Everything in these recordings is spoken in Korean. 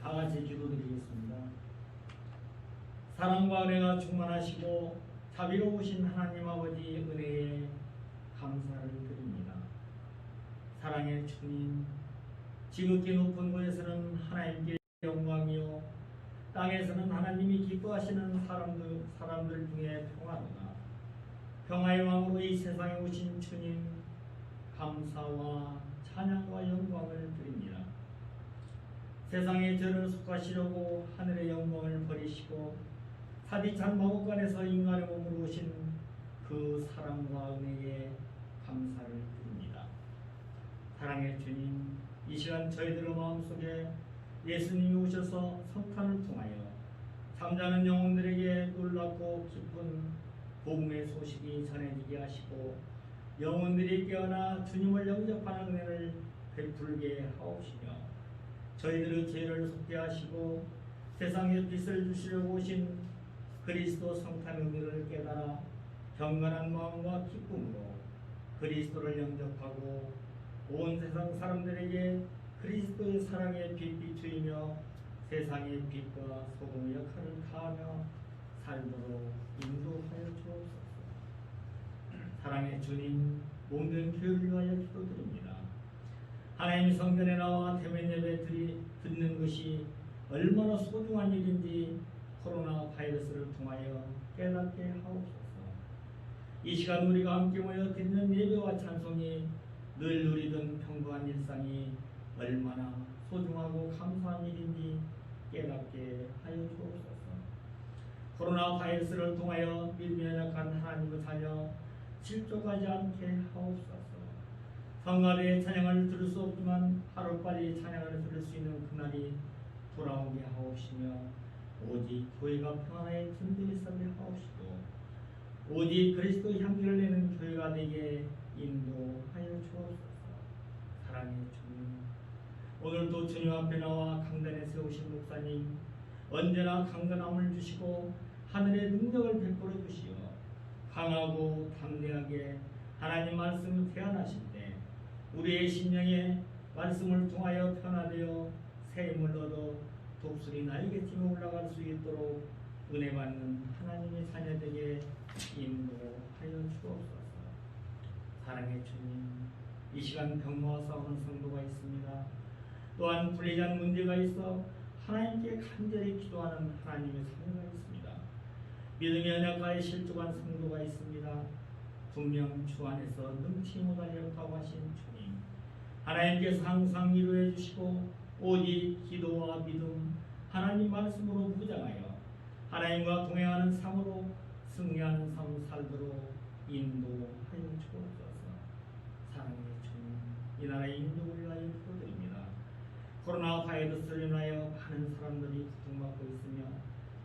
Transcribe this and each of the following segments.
다 같이 기도드리겠습니다. 사랑과 은혜가 충만하시고 자비로우신 하나님 아버지 은혜에 감사를 드립니다. 사랑의 주님, 지극히 높은 곳에서는 하나님께 영광이요 땅에서는 하나님이 기뻐하시는 사람들 중에 평화로다. 평화의 왕으로 이 세상에 오신 주님, 감사와 찬양과 영광을 드립니다. 세상의 죄를 속하시려고 하늘의 영광을 버리시고 사디찬 마법관에서 인간의 몸으로 오신 그 사랑과 은혜에 감사를 드립니다. 사랑의 주님, 이 시간 저희들의 마음속에 예수님이 오셔서 성탄을 통하여 잠자는 영혼들에게 놀랍고 기쁜 복음의 소식이 전해지게 하시고 영혼들이 깨어나 주님을 영접하는 은혜를 베풀게 하옵시며 저희들의 죄를 속게 하시고 세상에 빛을 주시려고 오신 그리스도 성탄 의미를 깨달아 경건한 마음과 기쁨으로 그리스도를 영접하고 온 세상 사람들에게 그리스도의 사랑의 빛 비추이며 세상의 빛과 소금의 역할을 다하며 살도록 인도하여 주옵소서. 사랑의 주님, 모든 교회를 위하여 기도드립니다. 하나님 성전에 나와 대면 예배 듣는 것이 얼마나 소중한 일인지 코로나 바이러스를 통하여 깨닫게 하옵소서. 이 시간 우리가 함께 모여 드리는 예배와 찬송이 늘 누리던 평범한 일상이 얼마나 소중하고 감사한 일인지 깨닫게 하여 주옵소서. 코로나 바이러스를 통하여 믿음이 연약한 하나님의 자녀 실족하지 않게 하옵소서. 성가대의 찬양을 들을 수 없지만 하루빨리 찬양을 들을 수 있는 그날이 돌아오게 하옵시며 오직 교회가 평안하게 든든히 서게 하옵시고 오직 그리스도 향기를 내는 교회가 되게 인도하여 주옵소서. 사랑의 주님, 오늘도 주님 앞에 나와 강단에 세우신 목사님 언제나 강건함을 주시고 하늘의 능력을 베풀어 주시어 강하고 담대하게 하나님 말씀을 대안하실 때 우리의 심령에 말씀을 통하여 변화되어 새 힘을 얻어 독수리 날개팀에 올라갈 수 있도록 은혜 받는 하나님의 자녀들에게 인도하여 주옵소서. 사랑의 주님, 이 시간 병마와 싸우는 성도가 있습니다. 또한 불의한 문제가 있어 하나님께 간절히 기도하는 하나님의 자녀가 있습니다. 믿음이 연약하여 실족한 성도가 있습니다. 분명 주 안에서 능치 못하리라고 하신 주님, 하나님께서 항상 위로해 주시고 오직 기도와 믿음, 하나님 말씀으로 무장하여 하나님과 동행하는 삶으로 승리하는 삶 살도록 인도하여 주옵소서. 사랑의 주님, 이 나라의 민족을 위하여 기도드립니다. 코로나 바이러스로 인하여 많은 사람들이 고통받고 있으며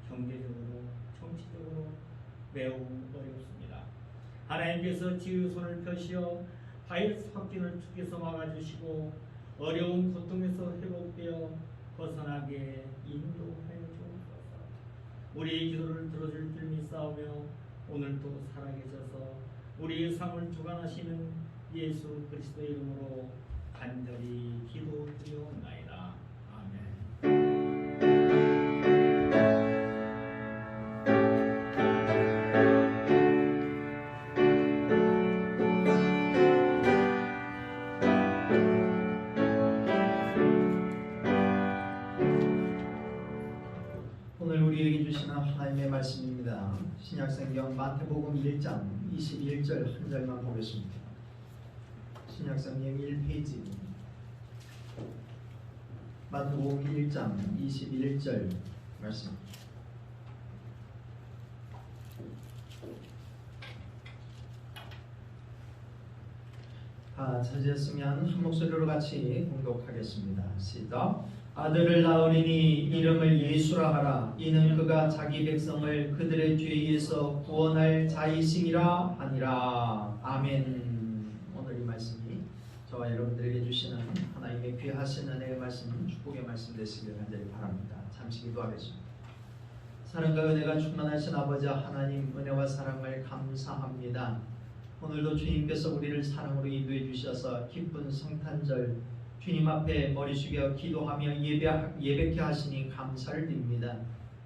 경제적으로, 정치적으로 매우 어렵습니다. 하나님께서 지혜의 손을 펴시어 바이러스 확진을 축에서 막아주시고 어려운 고통에서 회복되어 벗어나게 인도하여 주옵소서. 우리의 기도를 들어줄 줄 믿사오며 오늘도 살아계셔서 우리의 삶을 주관하시는 예수 그리스도의 이름으로 간절히 기도드리옵나이다. 아멘. 오늘 우리에게 주시는 하나님의 말씀입니다. 신약성경 마태복음 1장 21절 한 절만 보겠습니다. 신약성경 1페이지 마태복음 1장 21절 말씀. 찾으셨으면 한 목소리로 같이 공독하겠습니다. 시작. 아들을 낳으리니 이름을 예수라 하라. 이는 그가 자기 백성을 그들의 죄에서 구원할 자이심이라 하니라. 아멘. 오늘 이 말씀이 저와 여러분들에게 주시는 하나님의 귀하신 은혜의 말씀, 축복의 말씀 되시길 간절히 바랍니다. 잠시 기도하겠습니다. 사랑과 은혜가 충만하신 아버지 하나님, 은혜와 사랑을 감사합니다. 오늘도 주님께서 우리를 사랑으로 인도해 주셔서 기쁜 성탄절 주님 앞에 머리 숙여 기도하며 예배케 하시니 감사를 드립니다.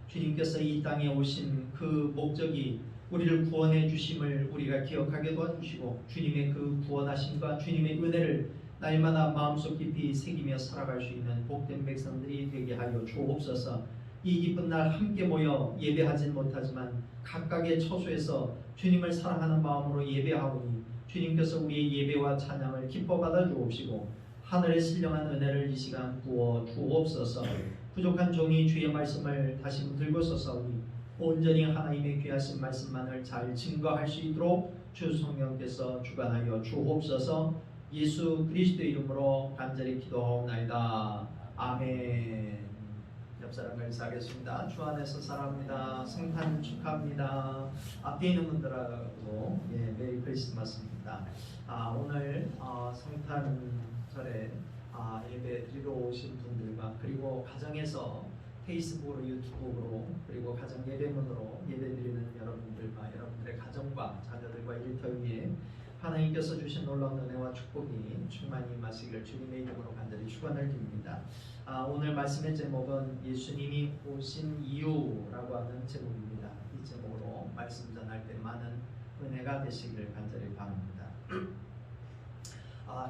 주님께서 이 땅에 오신 그 목적이 우리를 구원해 주심을 우리가 기억하게 도와주시고 주님의 그 구원하심과 주님의 은혜를 날마다 마음속 깊이 새기며 살아갈 수 있는 복된 백성들이 되게 하여 주옵소서. 이 기쁜 날 함께 모여 예배하진 못하지만 각각의 처소에서 주님을 사랑하는 마음으로 예배하오니 주님께서 우리의 예배와 찬양을 기뻐 받아 주옵시고 하늘의 신령한 은혜를 이 시간 부어 주옵소서. 부족한 종이 주의 말씀을 다시 들고 서사오니 온전히 하나님의 귀하신 말씀만을 잘 증거할 수 있도록 주 성령께서 주관하여 주옵소서. 예수 그리스도의 이름으로 간절히 기도하옵나이다. 아멘. 옆 사람 감사하겠습니다. 주 안에서 사랑합니다. 성탄 축하합니다. 앞에 있는 분들하고 메리 크리스마스입니다. 오늘 성탄절에 예배 드리러 오신 분들과 그리고 가정에서 페이스북으로 유튜브로 그리고 가정 예배문으로 예배드리는 여러분들과 여러분들의 가정과 자녀들과 일터위에 하나님께서 주신 놀라운 은혜와 축복이 충만히 임하시기를 주님의 이름으로 간절히 축원을 드립니다. 오늘 말씀의 제목은 예수님이 오신 이유라고 하는 제목입니다. 이 제목으로 말씀 전할 때 많은 은혜가 되시기를 간절히 바랍니다.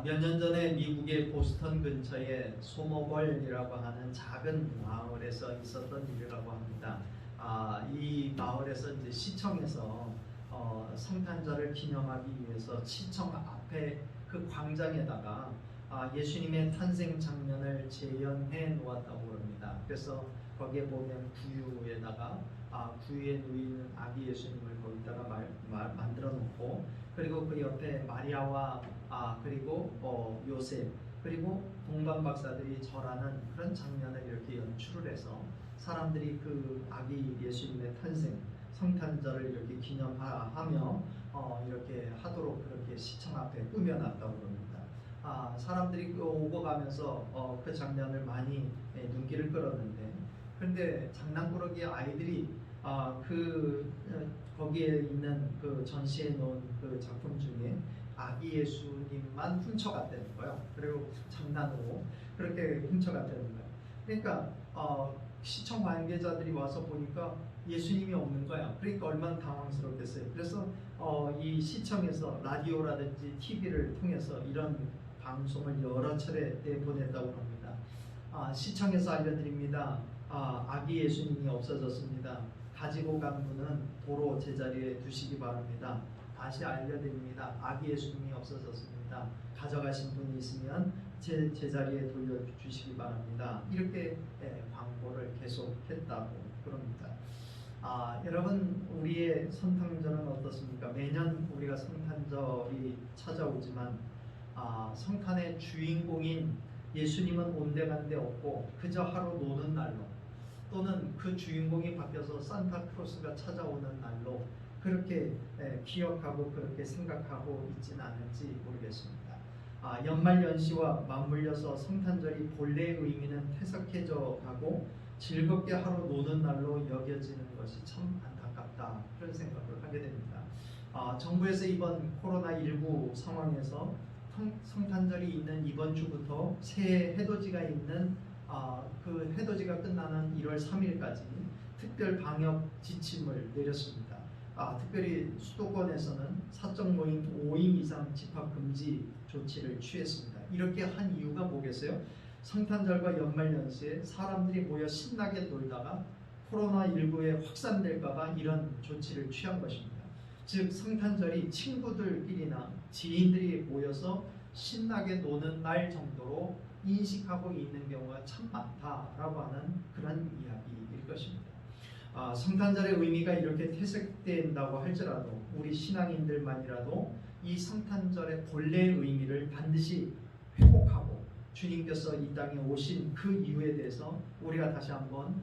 몇 년 전에 미국의 보스턴 근처에 소모벌이라고 하는 작은 마을에서 있었던 일이라고 합니다. 이 마을에서 이제 시청에서 성탄절을 기념하기 위해서 시청 앞에 그 광장에다가 예수님의 탄생 장면을 재현해 놓았다고 합니다. 그래서 거기에 보면 구유에다가 구유에 누이는 아기 예수님을 거기다가 만들어 놓고 그리고 그 옆에 마리아와 그리고 요셉 그리고 동방 박사들이 절하는 그런 장면을 이렇게 연출을 해서 사람들이 그 아기 예수님의 탄생 성탄절을 이렇게 기념하며 이렇게 하도록 그렇게 시청 앞에 꾸며놨다고 합니다. 사람들이 오고 가면서 그 장면을 많이 눈길을 끌었는데 그런데 장난꾸러기 아이들이 거기에 있는 그 전시해 놓은 그 작품 중에 아기 예수님만 훔쳐갔다는 거예요. 그리고 장난으로 그렇게 훔쳐갔다는 거예요. 그러니까 시청 관계자들이 와서 보니까 예수님이 없는 거야. 그러니까 얼마나 당황스럽겠어요. 그래서 이 시청에서 라디오라든지 TV를 통해서 이런 방송을 여러 차례 내보냈다고 합니다. 시청에서 알려드립니다. 아기 예수님이 없어졌습니다. 가지고 간 분은 도로 제자리에 두시기 바랍니다. 다시 알려드립니다. 아기 예수님이 없어졌습니다. 가져가신 분이 있으면 제자리에 돌려주시기 바랍니다. 이렇게 광고를 계속했다고 그럽니다. 여러분 우리의 성탄절은 어떻습니까? 매년 우리가 성탄절이 찾아오지만 성탄의 주인공인 예수님은 온데간데 없고 그저 하루 노는 날로 또는 그 주인공이 바뀌어서 산타크로스가 찾아오는 날로 그렇게 기억하고 그렇게 생각하고 있지는 않을지 모르겠습니다. 연말연시와 맞물려서 성탄절이 본래의 의미는 퇴색해져 가고 즐겁게 하루 노는 날로 여겨지는 것이 참 안타깝다 그런 생각을 하게 됩니다. 정부에서 이번 코로나19 상황에서 성탄절이 있는 이번 주부터 새해 해돋이가 있는 그 해돋이가 끝나는 1월 3일까지 특별 방역 지침을 내렸습니다. 특별히 수도권에서는 사적 모임 5인 이상 집합 금지 조치를 취했습니다. 이렇게 한 이유가 뭐겠어요? 성탄절과 연말연시에 사람들이 모여 신나게 놀다가 코로나19에 확산될까봐 이런 조치를 취한 것입니다. 즉 성탄절이 친구들끼리나 지인들이 모여서 신나게 노는 날 정도로 인식하고 있는 경우가 참 많다라고 하는 그런 이야기일 것입니다. 성탄절의 의미가 이렇게 퇴색된다고 할지라도 우리 신앙인들만이라도 이 성탄절의 본래의 의미를 반드시 회복하고 주님께서 이 땅에 오신 그 이유에 대해서 우리가 다시 한번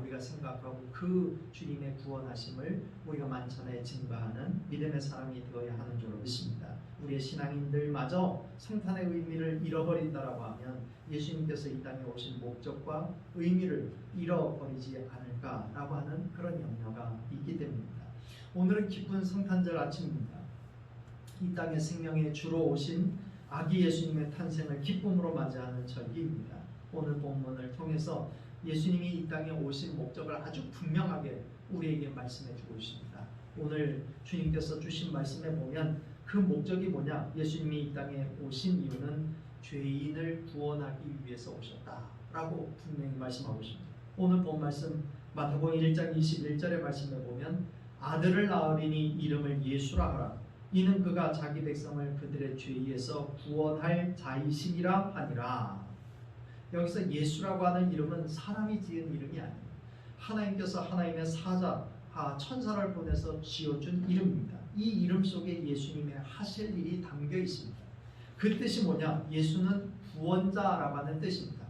우리가 생각하고 그 주님의 구원하심을 우리가 만천하에 증거하는 믿음의 사람이 되어야 하는 줄로 믿습니다. 우리의 신앙인들마저 성탄의 의미를 잃어버린다라고 하면 예수님께서 이 땅에 오신 목적과 의미를 잃어버리지 않을까라고 하는 그런 염려가 있기 때문입니다. 오늘은 기쁜 성탄절 아침입니다. 이 땅의 생명의 주로 오신 아기 예수님의 탄생을 기쁨으로 맞이하는 절기입니다. 오늘 본문을 통해서 예수님이 이 땅에 오신 목적을 아주 분명하게 우리에게 말씀해 주고 있습니다. 오늘 주님께서 주신 말씀에 보면 그 목적이 뭐냐? 예수님이 이 땅에 오신 이유는 죄인을 구원하기 위해서 오셨다라고 분명히 말씀하고 있습니다. 오늘 본 말씀 마태복음 1장 21절의 말씀에 보면 아들을 낳으리니 이름을 예수라 하라. 이는 그가 자기 백성을 그들의 죄에서 구원할 자이심이라 하니라. 여기서 예수라고 하는 이름은 사람이 지은 이름이 아니에요. 하나님께서 하나님의 사자, 천사를 보내서 지어준 이름입니다. 이 이름 속에 예수님의 하실 일이 담겨 있습니다. 그 뜻이 뭐냐? 예수는 구원자라고 하는 뜻입니다.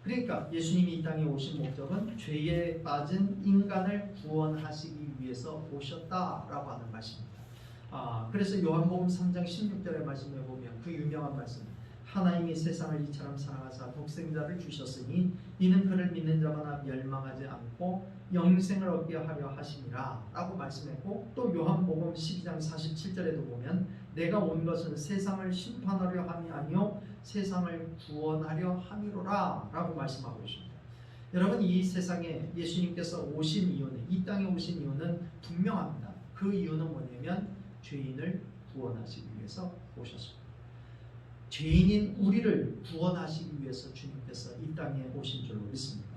그러니까 예수님이 이 땅에 오신 목적은 죄에 빠진 인간을 구원하시기 위해서 오셨다라고 하는 말씀입니다. 그래서 요한복음 3장 16절의 말씀에 보면 그 유명한 말씀, 하나님이 세상을 이처럼 사랑하사 독생자를 주셨으니 이는 그를 믿는 자마다 멸망하지 않고 영생을 얻게 하려 하심이라 라고 말씀했고, 또 요한복음 12장 47절에도 보면 내가 온 것은 세상을 심판하려 함이 아니요 세상을 구원하려 함이로라 라고 말씀하고 있습니다. 여러분, 이 세상에 예수님께서 오신 이유는, 이 땅에 오신 이유는 분명합니다. 그 이유는 뭐냐면 죄인을 구원하시기 위해서 오셨습니다. 죄인인 우리를 구원하시기 위해서 주님께서 이 땅에 오신 줄로 믿습니다.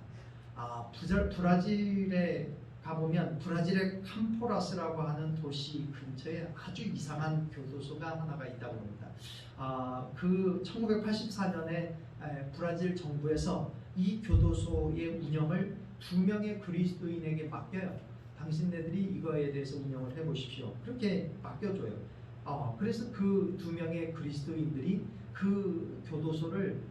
브라질에 가보면 브라질의 캄포라스라고 하는 도시 근처에 아주 이상한 교도소가 하나가 있다고 합니다. 그 1984년에 브라질 정부에서 이 교도소의 운영을 2명의 그리스도인에게 맡겨요. 당신네들이 이거에 대해서 운영을 해보십시오. 그렇게 맡겨줘요. 그래서 그 2명의 그리스도인들이 그 교도소를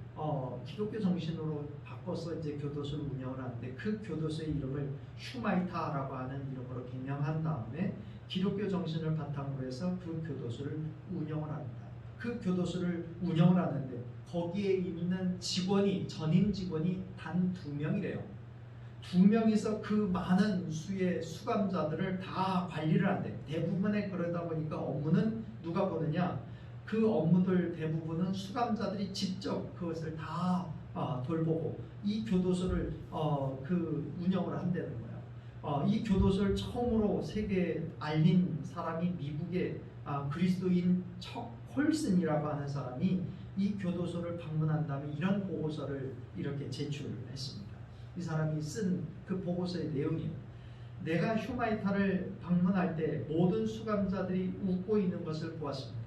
기독교 정신으로 바꿔서 이제 교도소를 운영을 하는데, 그 교도소의 이름을 슈마이타라고 하는 이름으로 개명한 다음에 기독교 정신을 바탕으로 해서 그 교도소를 운영을 합니다. 그 교도소를 운영을 하는데 거기에 있는 직원이, 전임 직원이 단 2명이래요. 2명이서 그 많은 수의 수감자들을 다 관리를 한대. 대부분의, 그러다 보니까 업무는 누가 보느냐? 그 업무들 대부분은 수감자들이 직접 그것을 다 돌보고 이 교도소를 운영을 한다는 거예요. 이 교도소를 처음으로 세계에 알린 사람이 미국의 그리스도인 척 홀슨이라고 하는 사람이 이 교도소를 방문한 다음에 이런 보고서를 이렇게 제출했습니다. 이 사람이 쓴 그 보고서의 내용이에요. 내가 휴마이타를 방문할 때 모든 수감자들이 웃고 있는 것을 보았습니다.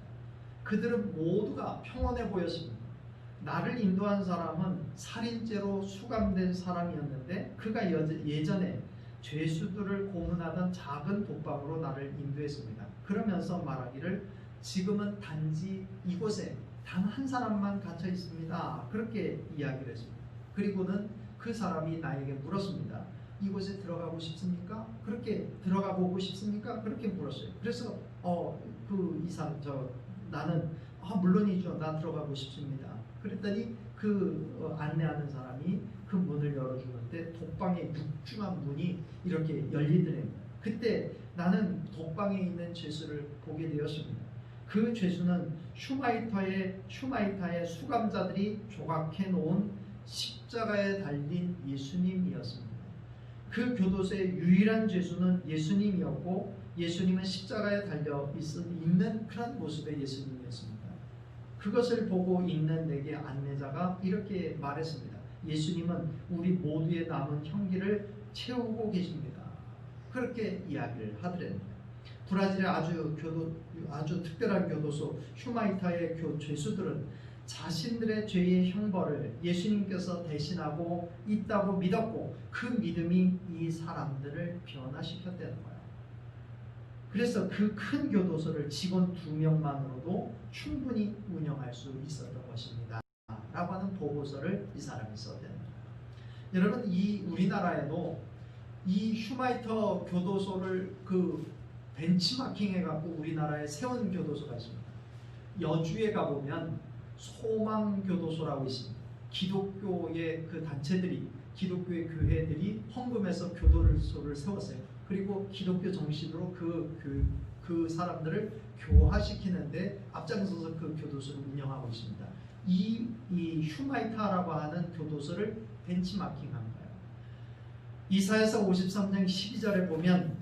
그들은 모두가 평온해 보였습니다. 나를 인도한 사람은 살인죄로 수감된 사람이었는데 그가 예전에 죄수들을 고문하던 작은 독방으로 나를 인도했습니다. 그러면서 말하기를 지금은 단지 이곳에 단 한 사람만 갇혀 있습니다. 그렇게 이야기를 했습니다. 그리고는 그 사람이 나에게 물었습니다. 이곳에 들어가고 싶습니까? 그렇게 들어가 보고 싶습니까? 그렇게 물었어요. 그래서 나는 물론이죠. 나 들어가고 싶습니다. 그랬더니 안내하는 사람이 그 문을 열어주는데 독방의 육중한 문이 이렇게 열리더래요. 그때 나는 독방에 있는 죄수를 보게 되었습니다. 그 죄수는 슈마이타의 수감자들이 조각해 놓은 십자가에 달린 예수님이었습니다. 그 교도소의 유일한 죄수는 예수님이었고, 예수님은 십자가에 달려 있는 그런 모습의 예수님이었습니다. 그것을 보고 있는 내게 안내자가 이렇게 말했습니다. 예수님은 우리 모두의 남은 형기를 채우고 계십니다. 그렇게 이야기를 하더랍니다. 브라질의 아주 특별한 교도소 슈마이타의 죄수들은 자신들의 죄의 형벌을 예수님께서 대신하고 있다고 믿었고, 그 믿음이 이 사람들을 변화시켰다는 거예요. 그래서 그 큰 교도소를 직원 2명만으로도 충분히 운영할 수 있었던 것입니다. 라고 하는 보고서를 이 사람이 썼다는 거예요. 여러분, 이 우리나라에도 이 슈마이터 교도소를 벤치마킹 해갖고 우리나라에 세운 교도소가 있습니다. 여주에 가보면 소망교도소라고 있습니다. 기독교의 그 단체들이, 기독교의 교회들이 헌금해서 교도소를 세웠어요. 그리고 기독교 정신으로 그 그 사람들을 교화시키는데 앞장서서 그 교도소를 운영하고 있습니다. 이 휴마이타라고 하는 교도소를 벤치마킹한 거예요. 이사야서 53장 12절에 보면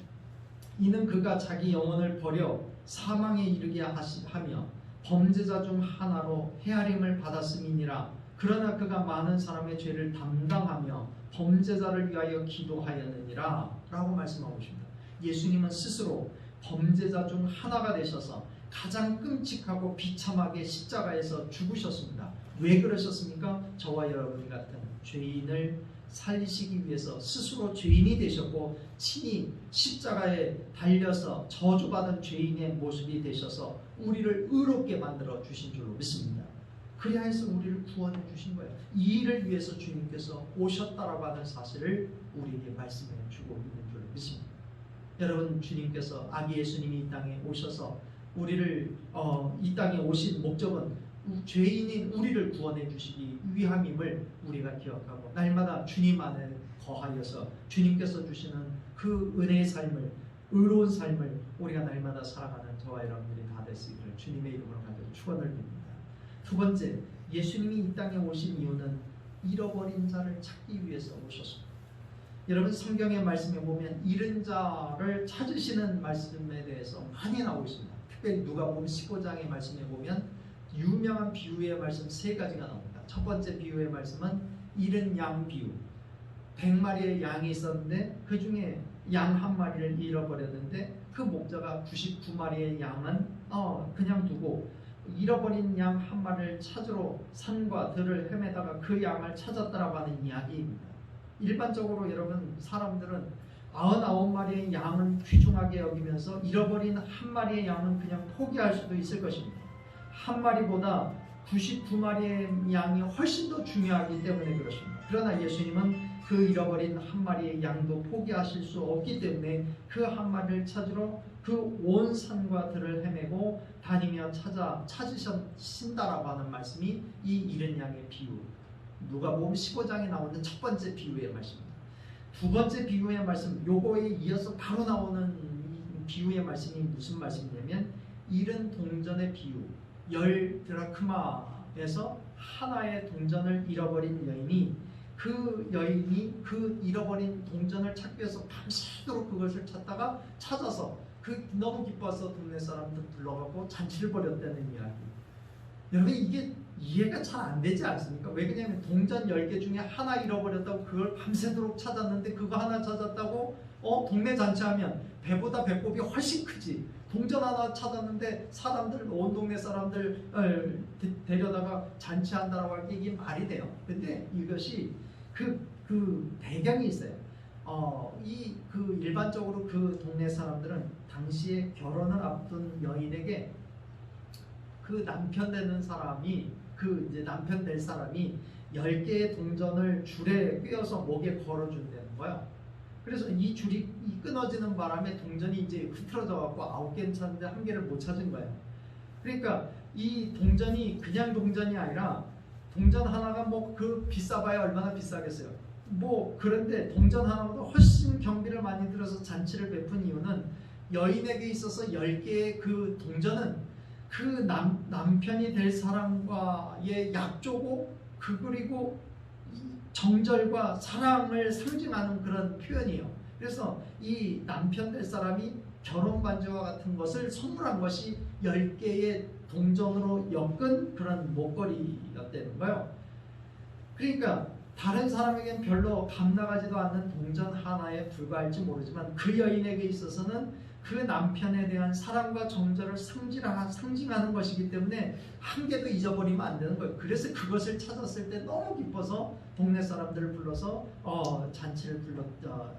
이는 그가 자기 영혼을 버려 사망에 이르게 하며 범죄자 중 하나로 헤아림을 받았음이니라. 그러나 그가 많은 사람의 죄를 담당하며 범죄자를 위하여 기도하였느니라 라고 말씀하고 있습니다. 예수님은 스스로 범죄자 중 하나가 되셔서 가장 끔찍하고 비참하게 십자가에서 죽으셨습니다. 왜 그러셨습니까? 저와 여러분 같은 죄인을 살리시기 위해서 스스로 죄인이 되셨고 친히 십자가에 달려서 저주받은 죄인의 모습이 되셔서 우리를 의롭게 만들어 주신 줄로 믿습니다. 그래야 해서 우리를 구원해 주신 거예요. 이 일을 위해서 주님께서 오셨다라고 하는 사실을 우리에게 말씀해 주고 있는 줄로 믿습니다. 여러분, 주님께서 아기 예수님이 이 땅에 오셔서 우리를 이 땅에 오신 목적은 죄인인 우리를 구원해 주시기 위함임을 우리가 기억하고 날마다 주님 안에 거하여서 주님께서 주시는 그 은혜의 삶을, 의로운 삶을 우리가 날마다 살아가는 저와 여러분들이 다 될 수 있기를 주님의 이름으로 가지고 축원을 드립니다. 두 번째, 예수님이 이 땅에 오신 이유는 잃어버린 자를 찾기 위해서 오셨습니다. 여러분, 성경의 말씀에 보면 잃은 자를 찾으시는 말씀에 대해서 많이 나오고 있습니다. 특별히 누가복음 15장의 말씀에 보면 유명한 비유의 말씀 세 가지가 나옵니다. 첫 번째 비유의 말씀은 잃은 양 비유. 100마리의 양이 있었는데 그 중에 양 한 마리를 잃어버렸는데 그 목자가 99마리의 양은 그냥 두고 잃어버린 양 한 마리를 찾으러 산과 들을 헤매다가 그 양을 찾았다라고 하는 이야기입니다. 일반적으로 여러분, 사람들은 99마리의 양은 귀중하게 여기면서 잃어버린 한 마리의 양은 그냥 포기할 수도 있을 것입니다. 한 마리보다 99마리의 양이 훨씬 더 중요하기 때문에 그렇습니다. 그러나 예수님은 그 잃어버린 한 마리의 양도 포기하실 수 없기 때문에 그 한 마리를 찾으러 그 온 산과 들을 헤매고 다니며 찾으신다라고 하는 말씀이 이 잃은 양의 비유, 누가복음 15장에 나오는 첫 번째 비유의 말씀입니다. 두 번째 비유의 말씀, 요거에 이어서 바로 나오는 비유의 말씀이 무슨 말씀이냐면 잃은 동전의 비유. 10드라크마에서 하나의 동전을 잃어버린 여인이 그 잃어버린 동전을 찾기 위해서 밤새도록 그것을 찾다가 찾아서 너무 기뻐서 동네 사람들 불러가고 잔치를 벌였다는 이야기. 여러분, 이게 이해가 잘 안 되지 않습니까? 왜 그러냐면 동전 10개 중에 하나 잃어버렸다고 그걸 밤새도록 찾았는데 그거 하나 찾았다고 동네 잔치하면 배보다 배꼽이 훨씬 크지. 동전 하나 찾았는데 온 동네 사람들 데려다가 잔치한다라고 하기 이게 말이 돼요. 근데 이것이 그 배경이 있어요. 일반적으로 그 동네 사람들은 당시에 결혼을 앞둔 여인에게 그 남편 되는 사람이 남편 될 사람이 10개의 동전을 줄에 꿰어서 목에 걸어준다는 거예요. 그래서 이 줄이 끊어지는 바람에 동전이 이제 흐트러져 갖고 9개는 찾는데 1개를 못 찾은 거예요. 그러니까 이 동전이 그냥 동전이 아니라 동전 하나가 그 비싸봐야 얼마나 비싸겠어요. 그런데 동전 하나보다 훨씬 경비를 많이 들여서 잔치를 베푼 이유는 여인에게 있어서 10개의 그 동전은 그 남편이 될 사람과의 약조고 그리고 정절과 사랑을 상징하는 그런 표현이에요. 그래서 이 남편 될 사람이 결혼 반지와 같은 것을 선물한 것이 10개의 동전으로 엮은 그런 목걸이였다는 거예요. 그러니까 다른 사람에겐 별로 값나가지도 않는 동전 하나에 불과할지 모르지만 그 여인에게 있어서는 그 남편에 대한 사랑과 정절을 상징하는 것이기 때문에 한 개도 잊어버리면 안 되는 거예요. 그래서 그것을 찾았을 때 너무 기뻐서 동네 사람들을 불러서 잔치를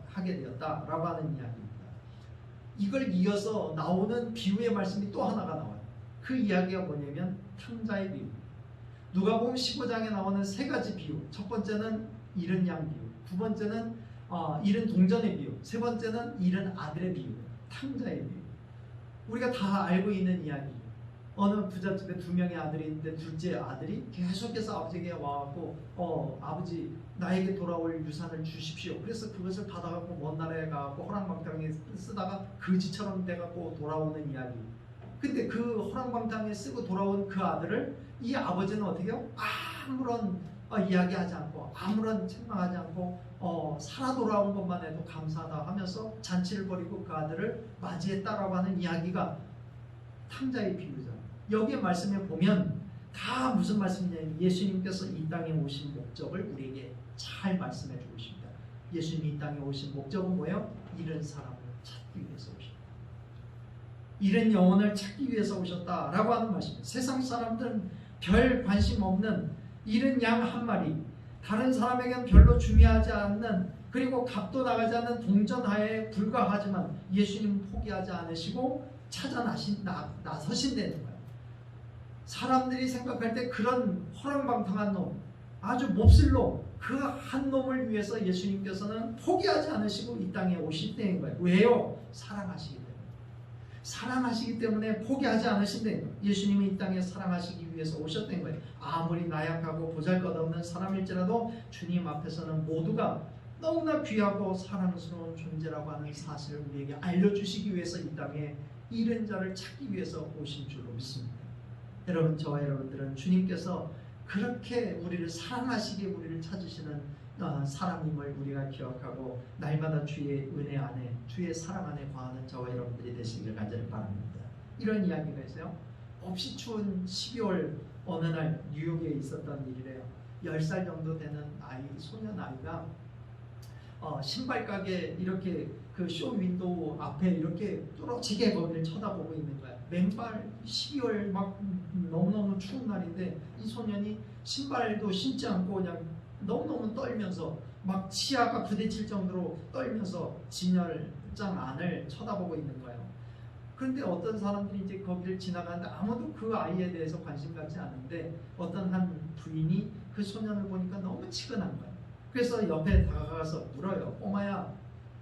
하게 되었다라고 하는 이야기입니다. 이걸 이어서 나오는 비유의 말씀이 또 하나가 나와요. 그 이야기가 뭐냐면 탕자의 비유. 누가복음 15장에 나오는 세 가지 비유. 첫 번째는 잃은 양 비유, 두 번째는 잃은 동전의 비유, 세 번째는 잃은 아들의 비유, 탕자의 비유. 우리가 다 알고 있는 이야기예요. 어느 부잣집에 두 명의 아들이 있는데 둘째 아들이 계속해서 아버지에게 와갖고 아버지 나에게 돌아올 유산을 주십시오. 그래서 그것을 받아갖고 먼 나라에 가갖고 허랑방탕에 쓰다가 거지처럼 돼갖고 돌아오는 이야기. 근데 그 허랑방탕에 쓰고 돌아온 그 아들을 이 아버지는 어떻게 해요? 아무런 이야기하지 않고 아무런 책망하지 않고 살아 돌아온 것만 해도 감사하다 하면서 잔치를 벌이고 그 아들을 맞이했다라고 하는 이야기가 탕자의 비유죠. 여기에 말씀에 보면 다 무슨 말씀이냐면 예수님께서 이 땅에 오신 목적을 우리에게 잘 말씀해 주고 있습니다. 예수님이 이 땅에 오신 목적은 뭐예요? 잃은 사람을 찾기 위해서 오셨다. 잃은 영혼을 찾기 위해서 오셨다라고 하는 말씀입니다. 세상 사람들은 별 관심 없는 잃은 양 한 마리, 다른 사람에게는 별로 중요하지 않는, 그리고 값도 나가지 않는 동전하에 불과하지만 예수님은 포기하지 않으시고 찾아 나서신다는 거예요. 사람들이 생각할 때 그런 허랑방탕한 놈, 아주 몹쓸 놈, 그 한 놈을 위해서 예수님께서는 포기하지 않으시고 이 땅에 오신다는 거예요. 왜요? 사랑하시기 때문에. 사랑하시기 때문에 포기하지 않으신다는 거예요. 예수님이 이 땅에 사랑하시기 위해서 오셨다는 거예요. 아무리 나약하고 보잘것없는 사람일지라도 주님 앞에서는 모두가 너무나 귀하고 사랑스러운 존재라고 하는 사실을 우리에게 알려주시기 위해서 이 땅에 잃은 자를 찾기 위해서 오신 줄로 믿습니다. 여러분, 저와 여러분들은 주님께서 그렇게 우리를 사랑하시기에 우리를 찾으시는 사람임을 우리가 기억하고 날마다 주의 은혜 안에, 주의 사랑 안에 거하는 저와 여러분들이 되시길 간절히 바랍니다. 이런 이야기가 있어요. 없이 추운 12월 어느 날 뉴욕에 있었던 일이래요. 10살 정도 되는 소년 아이가 신발 가게 이렇게 그 쇼 윈도우 앞에 이렇게 뚫어지게 거기를 쳐다보고 있는 거야. 맨발 12월 막 너무너무 추운 날인데 이 소년이 신발도 신지 않고 그냥 너무너무 떨면서 막 치아가 부딪힐 정도로 떨면서 진열장 안을 쳐다보고 있는 거예요. 그런데 어떤 사람들이 이제 거기를 지나가는데 아무도 그 아이에 대해서 관심 갖지 않은데 어떤 한 부인이 그 소년을 보니까 너무 치근한 거예요. 그래서 옆에 다가가서 물어요. 꼬마야,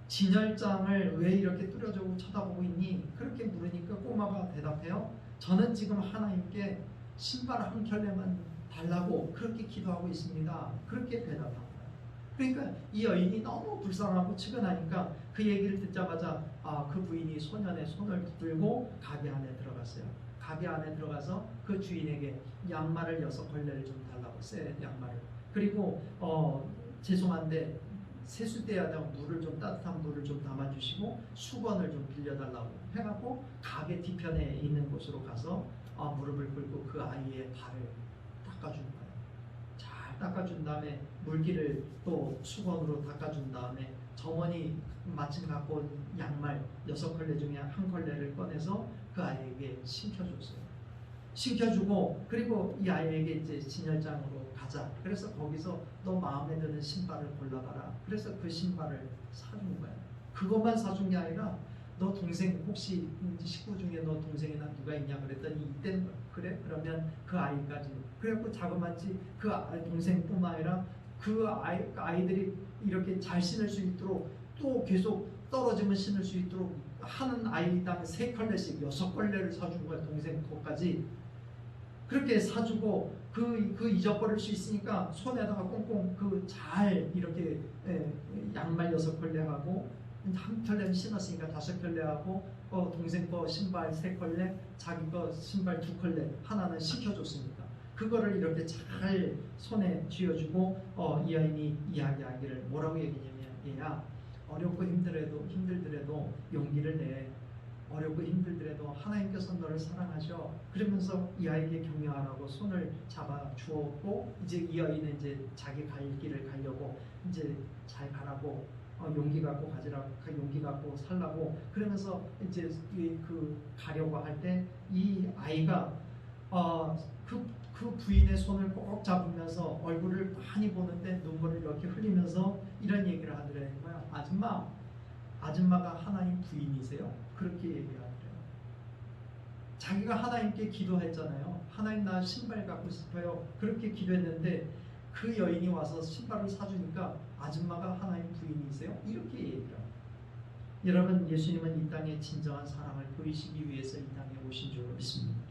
진열장을 왜 이렇게 뚫어져고 쳐다보고 있니? 그렇게 물으니까 꼬마가 대답해요. 저는 지금 하나님께 신발 한 켤레만 달라고 그렇게 기도하고 있습니다. 그렇게 대답한 거예요. 그러니까 이 여인이 너무 불쌍하고 치근하니까 그 얘기를 듣자마자 그 부인이 소년의 손을 붙들고 가게 안에 들어갔어요. 가게 안에 들어가서 그 주인에게 양말을 6켤레를 좀 달라고, 새 양말을. 그리고 죄송한데 세수대에다가 물을 좀, 따뜻한 물을 좀 담아주시고 수건을 좀 빌려달라고 해갖고 가게 뒤편에 있는 곳으로 가서 무릎을 꿇고 그 아이의 발을 닦아준 거예요. 잘 닦아준 다음에 물기를 또 수건으로 닦아준 다음에 점원이 마침 갖고 온 양말 6켤레 중에 한 켤레를 꺼내서 그 아이에게 신겨줬어요. 신겨주고 그리고 이 아이에게 이제 진열장으로 가자. 그래서 거기서 너 마음에 드는 신발을 골라봐라. 그래서 그 신발을 사준 거야. 그것만 사준 게 아니라 너 동생 혹시 식구 중에 너 동생이나 누가 있냐 그랬더니 있대는 거야. 그래? 그러면 그 아이까지. 그래갖고 자그마치 그 동생뿐만 아니라 그 아이들이 이렇게 잘 신을 수 있도록 또 계속 떨어지면 신을 수 있도록 하는 아이당 3켤레씩 6켤레를 사준 거야. 동생 것까지. 그렇게 사주고 그 잊어버릴 수 있으니까 손에다가 꽁꽁 잘 이렇게 양말 6켤레 하고 한 켤레는 신었으니까 5켤레 하고 동생 거 신발 3켤레, 자기 거 신발 2켤레 하나는 시켜줬으니까 그거를 이렇게 잘 손에 쥐어주고 이 아이니 이야기하기를 뭐라고 얘기냐면 얘야 어렵고 힘들더라도 용기를 내. 어렵고 힘들더라도 하나님께서 너를 사랑하셔. 그러면서 이 아이에게 격려하라고 손을 잡아 주었고 이제 이 아이는 이제 자기 갈 길을 가려고 이제 잘 가라고 용기 갖고 가지라고 용기 갖고 살라고 그러면서 이제 그 가려고 할 때 이 아이가 그 부인의 손을 꼭 잡으면서 얼굴을 많이 보는데 눈물을 이렇게 흘리면서 이런 얘기를 하더라는 거야. 아줌마가 하나님 부인이세요? 그렇게 얘기하더래요. 자기가 하나님께 기도했잖아요. 하나님 나 신발 갖고 싶어요. 그렇게 기도했는데 그 여인이 와서 신발을 사주니까 아줌마가 하나님 부인이세요? 이렇게 얘기를 합니다. 여러분, 예수님은 이 땅에 진정한 사랑을 보이시기 위해서 이 땅에 오신 줄 믿습니다.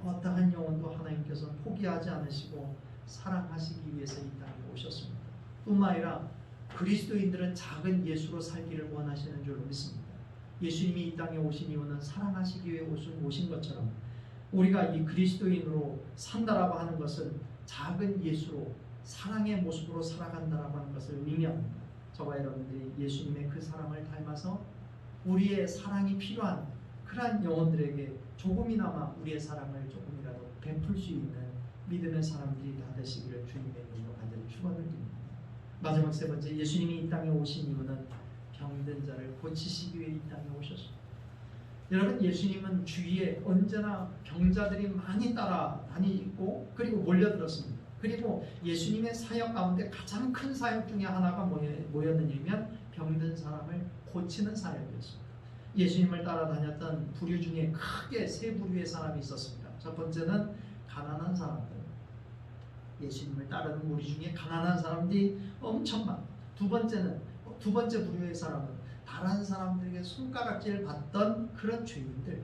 어떠한 영혼도 하나님께서 포기하지 않으시고 사랑하시기 위해서 이 땅에 오셨습니다. 뿐만 아니라 그리스도인들은 작은 예수로 살기를 원하시는 줄로 믿습니다. 예수님이 이 땅에 오신 이유는 사랑하시기 위해 오신 것처럼 우리가 이 그리스도인으로 산다라고 하는 것은 작은 예수로 사랑의 모습으로 살아간다라고 하는 것을 의미합니다. 저와 여러분들이 예수님의 그 사랑을 닮아서 우리의 사랑이 필요한 그러한 영혼들에게 조금이나마 우리의 사랑을 조금이라도 베풀 수 있는 믿음의 사람들이 다 되시기를 주님의 이름으로 간절히 축원을 드립니다. 마지막 세 번째, 예수님이 이 땅에 오신 이유는 병든 자를 고치시기 위해 이 땅에 오셨습니다. 여러분, 예수님은 주위에 언제나 병자들이 많이 따라다니고 그리고 몰려들었습니다. 그리고 예수님의 사역 가운데 가장 큰 사역 중에 하나가 뭐였느냐면 병든 사람을 고치는 사역이었습니다. 예수님을 따라다녔던 부류 중에 크게 세 부류의 사람이 있었습니다. 첫 번째는 가난한 사람들. 예수님을 따르는 무리 중에 가난한 사람들이 엄청 많아요. 두 번째 부류의 사람은 다른 사람들에게 손가락질 받던 그런 죄인들.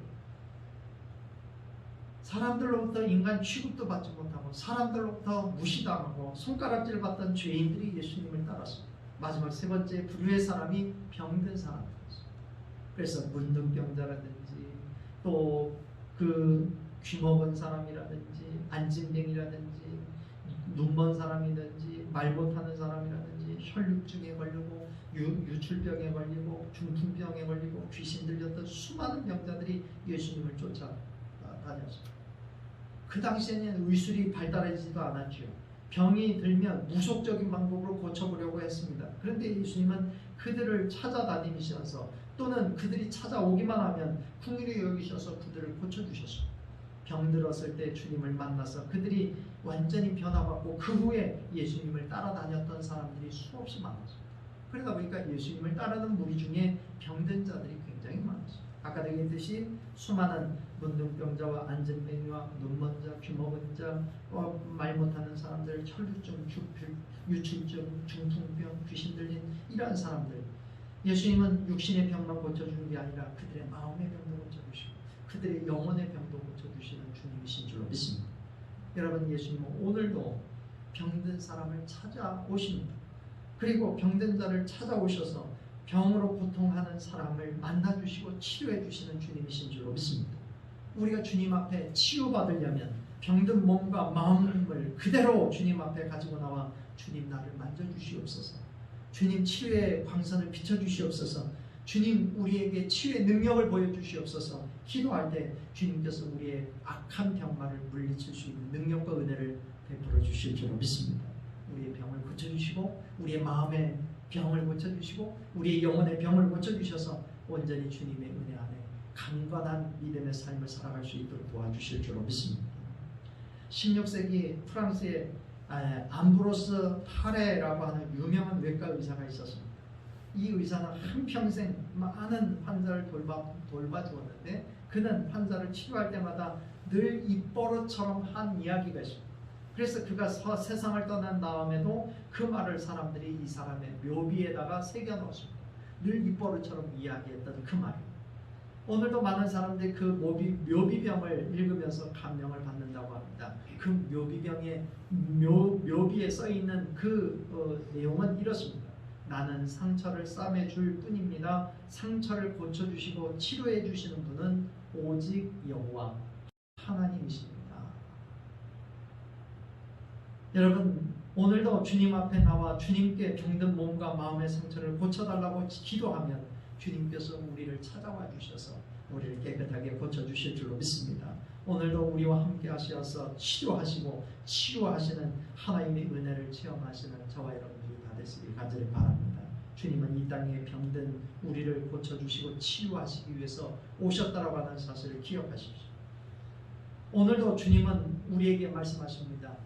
사람들로부터 인간 취급도 받지 못하고 사람들로부터 무시당하고 손가락질 받던 죄인들이 예수님을 따랐습니다. 마지막 세 번째 부류의 사람이 병든 사람들이었어요. 그래서 문둥병자라든지 또 그 귀먹은 사람이라든지 안진뱅이라든지 눈먼 사람이든지 말 못하는 사람이라든지 혈육증에 걸리고 유출병에 걸리고 중풍병에 걸리고 귀신 들렸던 수많은 병자들이 예수님을 쫓아다녔습니다. 그 당시에는 의술이 발달하지도 않았죠. 병이 들면 무속적인 방법으로 고쳐보려고 했습니다. 그런데 예수님은 그들을 찾아다니시면서 또는 그들이 찾아오기만 하면 긍휼히 여기셔서 그들을 고쳐주셨습니다. 병들었을 때 주님을 만나서 그들이 완전히 변화받고 그 후에 예수님을 따라다녔던 사람들이 수없이 많았습니다. 그러다 보니까 예수님을 따르는 무리 중에 병든 자들이 굉장히 많았습니다. 아까 얘기했듯이 수많은 문둥병자와 안진뱅이와 눈먼 자, 귀먹은 자, 말 못하는 사람들, 혈류증, 유출증, 중풍병, 귀신 들린 이러한 사람들, 예수님은 육신의 병만 고쳐주는 게 아니라 그들의 마음의 병도 고쳐주시고 그들의 영혼의 병도 고쳐주시는 주님이신 줄로 믿습니다. 여러분, 예수님은 오늘도 병든 사람을 찾아오십니다. 그리고 병든 자를 찾아오셔서 병으로 고통하는 사람을 만나주시고 치료해주시는 주님이신 줄로 믿습니다. 우리가 주님 앞에 치유받으려면 병든 몸과 마음을 그대로 주님 앞에 가지고 나와 주님 나를 만져주시옵소서, 주님 치유의 광선을 비춰주시옵소서, 주님 우리에게 치유의 능력을 보여주시옵소서 기도할 때 주님께서 우리의 악한 병만을 물리칠 수 있는 능력과 은혜를 베풀어 주실 줄로 믿습니다. 우리의 병을 고쳐주시고 우리의 마음의 병을 고쳐주시고 우리의 영혼의 병을 고쳐주셔서 온전히 주님의 은혜 안에 강건한 믿음의 삶을 살아갈 수 있도록 도와주실 줄로 믿습니다. 16세기 프랑스의 암브로스 파레라고 하는 유명한 외과 의사가 있었습니다. 이 의사는 한평생 많은 환자를 돌봐주었는데 그는 환자를 치료할 때마다 늘 입버릇처럼 한 이야기가 있습니다. 그래서 그가 세상을 떠난 다음에도 그 말을 사람들이 이 사람의 묘비에다가 새겨넣었습니다. 늘 입버릇처럼 이야기했던 그 말입니다. 오늘도 많은 사람들이 그 묘비병을 읽으면서 감명을 받는다고 합니다. 그 묘비병의 묘비에 써있는 그 내용은 이렇습니다. 나는 상처를 싸매줄 뿐입니다. 상처를 고쳐주시고 치료해주시는 분은 오직 여호와 하나님이십니다. 여러분, 오늘도 주님 앞에 나와 주님께 병든 몸과 마음의 상처를 고쳐달라고 기도하면 주님께서 우리를 찾아와 주셔서 우리를 깨끗하게 고쳐주실 줄로 믿습니다. 오늘도 우리와 함께 하셔서 치료하시고 치유하시는 하나님의 은혜를 체험하시는 저와 여러분들이 다 되시길 간절히 바랍니다. 주님은 이 땅에 병든 우리를 고쳐주시고 치유하시기 위해서 오셨다라고 하는 사실을 기억하십시오. 오늘도 주님은 우리에게 말씀하십니다.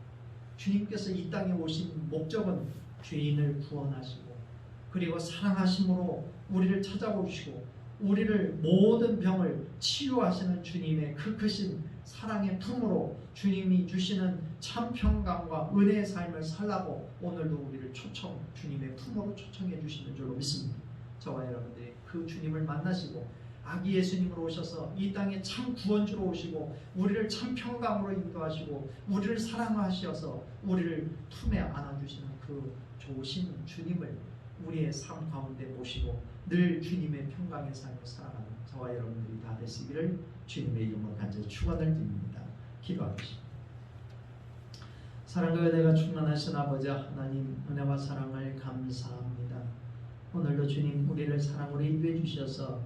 주님께서 이 땅에 오신 목적은 죄인을 구원하시고 그리고 사랑하심으로 우리를 찾아오시고 우리를 모든 병을 치유하시는 주님의 그 크신 사랑의 품으로 주님이 주시는 참 평강과 은혜의 삶을 살라고 오늘도 우리를 주님의 품으로 초청해 주시는 줄로 믿습니다. 저와 여러분들이 그 주님을 만나시고 아기 예수님으로 오셔서 이 땅에 참 구원주로 오시고 우리를 참 평강으로 인도하시고 우리를 사랑하셔서 우리를 품에 안아주시는 그 좋으신 주님을 우리의 삶 가운데 모시고 늘 주님의 평강의 삶을 살아가는 저와 여러분들이 다 되시기를 주님의 이름으로 간절히 축원을 드립니다. 기도하겠습니다. 사랑과 은혜가 충만하신 아버지 하나님, 은혜와 사랑을 감사합니다. 오늘도 주님 우리를 사랑으로 인도해 주셔서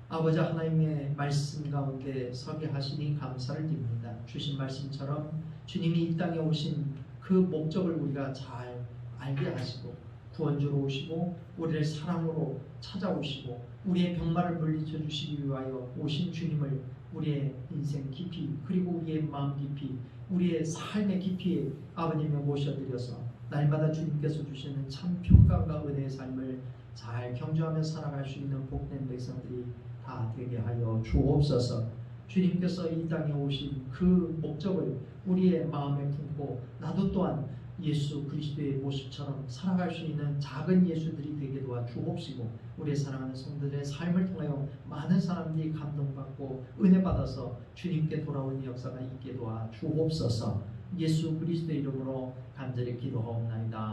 아버지 하나님의 말씀 가운데 서게 하시니 감사를 드립니다. 주신 말씀처럼 주님이 이 땅에 오신 그 목적을 우리가 잘 알게 하시고 구원주로 오시고 우리를 사랑으로 찾아오시고 우리의 병마를 물리쳐 주시기 위하여 오신 주님을 우리의 인생 깊이 그리고 우리의 마음 깊이 우리의 삶의 깊이에 아버님을 모셔드려서 날마다 주님께서 주시는 참 평강과 은혜의 삶을 잘 경주하며 살아갈 수 있는 복된 백성들이 다 되게 하여 주옵소서. 주님께서 이 땅에 오신 그 목적을 우리의 마음에 품고 나도 또한 예수 그리스도의 모습처럼 살아갈 수 있는 작은 예수들이 되게 도와 주옵시고 우리의 사랑하는 성도들의 삶을 통하여 많은 사람들이 감동받고 은혜 받아서 주님께 돌아오는 역사가 있게 도와 주옵소서. 예수 그리스도의 이름으로 간절히 기도하옵나이다.